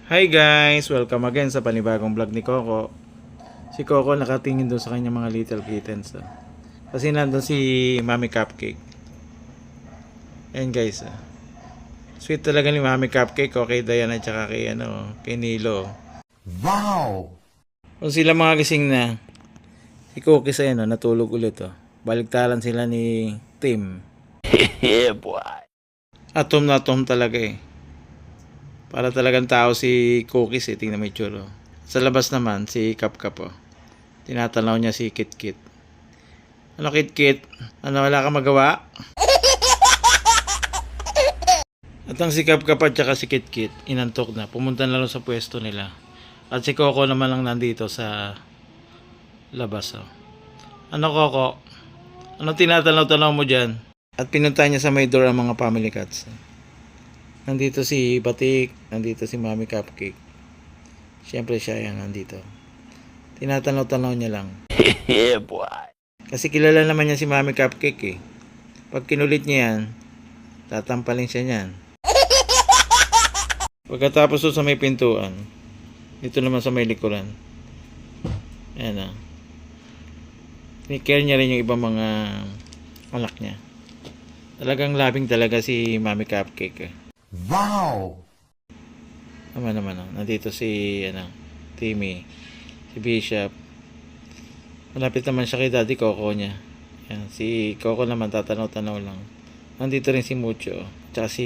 Hi guys! Welcome again sa panibagong vlog ni Coco. Si Coco nakatingin doon sa kanyang mga little kittens. Kasi nandun si Mami Cupcake. Ayan guys. Sweet talaga ni Mami Cupcake kay Diana at saka kay Nilo. Wow! Kung sila mga gising na, si Cookies natulog ulit. Baliktaran sila ni Tim. Yeah, boy. Atom na atom talaga Para talagang tao si Cookies tingnan mo yung itsura. Sa labas naman si Kap. Tinatanaw niya si Kit. Ano Kit? Ano wala ka magawa? At ang si Kap at saka si Kit inantok na. Pumunta na lang sa pwesto nila. At si Coco naman lang nandito sa labas. Ano Coco? Ano tinatanaw-tanaw mo dyan? At pinunta niya sa may door ang mga family cats. Nandito si Batik, nandito si Mami Cupcake. Siyempre siya yan nandito. Tinatanaw-tanaw niya lang. Yeah, boy. Kasi kilala naman niya si Mami Cupcake Pag kinulit niya yan, tatampalin siya niyan. Pagkatapos sa may pintuan, dito naman sa may likuran. Ayan Care niya rin yung ibang mga anak niya. Talagang labing talaga si Mami Cupcake Wow! Naman nandito si Timmy, si Bishop. Malapit naman siya kay Daddy Coco niya. Yan, si Coco naman tatanaw-tanaw lang. Nandito rin si Mucho, tsaka si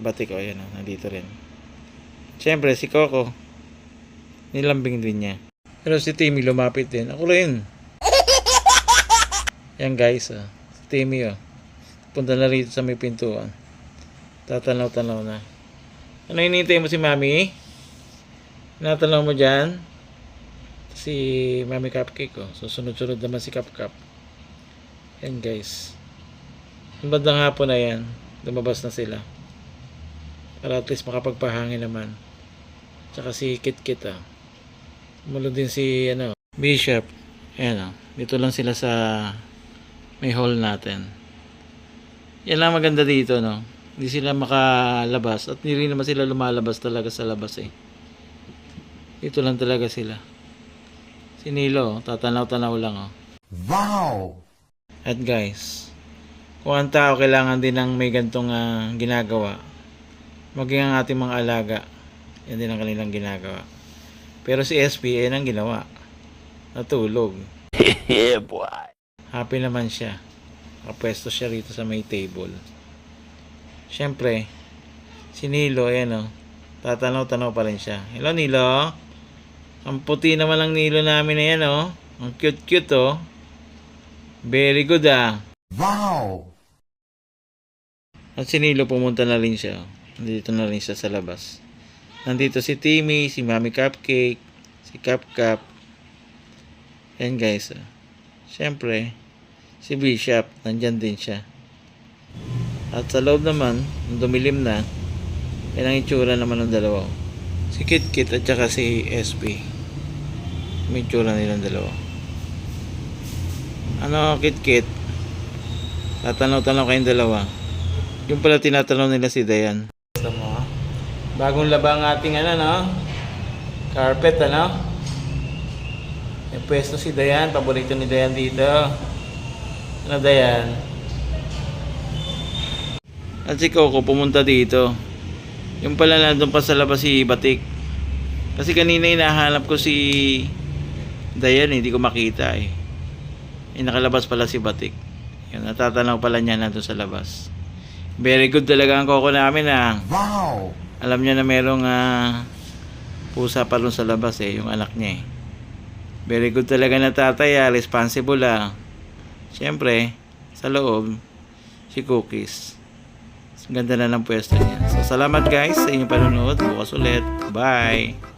Batik nandito rin. Siyempre si Coco nilambing din niya. Pero si Timmy lumapit din. Ako rin. Yan guys, si Timmy punta na rito sa may pintuan. Tatanaw-tanaw na. Ano hinihintay mo si Mami? Natanaw mo dyan? Si Mami Cupcake Susunod-sunod naman si Kap. Yan guys. Yung bandang hapon na yan, lumabas na sila. Para at least makapagpahangin naman. Tsaka si Kit. Mulo din si Bishop. Ayan dito lang sila sa may hall natin. Yan lang maganda dito Hindi sila makalabas at hindi rin naman sila lumalabas talaga sa labas Dito lang talaga sila. Si Nilo, tatanaw-tanaw lang Wow! At guys, kung ang tao kailangan din ng may gantong ginagawa, maging ang ating mga alaga, yan din ang kanilang ginagawa. Pero si SP ang ginawa. Natulog. Yeah, boy. Happy naman siya. Nakapwesto siya rito sa may table. Siyempre, si Nilo, tatanaw-tanaw pa rin siya. Hello, Nilo. Ang puti naman ang Nilo namin na yan, Ang cute. Very good, Wow! At si Nilo pumunta na rin siya. Nandito na rin siya sa labas. Nandito si Timmy, si Mami Cupcake, si Kap. Yan guys, Siyempre, si Bishop, nandyan din siya. At sa loob naman, dumilim na, yan ang itsura naman ng dalawa. Si Kit at saka si SP. May itsura nilang dalawa. Ano Kit? Tatanaw-tanaw kayong dalawa. Yung pala tinatanaw nila si Dayan. Bagong laba ang ating carpet May pwesto si Dayan. Paborito ni Dayan dito. Ano Dayan? At si Coco pumunta dito. Yung pala nandun pa sa labas si Batik. Kasi kanina hinahanap ko si Dayan hindi ko makita nakalabas pala si Batik. Yan, natatanaw pala niya nandun sa labas. Very good talaga ang Coco namin Wow! Alam niya na merong pusa pa rin sa labas yung anak niya Very good talaga na tatay responsible Siyempre, sa loob si Cookies. Ganda na ng pwesto niya. So, salamat guys sa inyong panonood. Bukas ulit. Bye!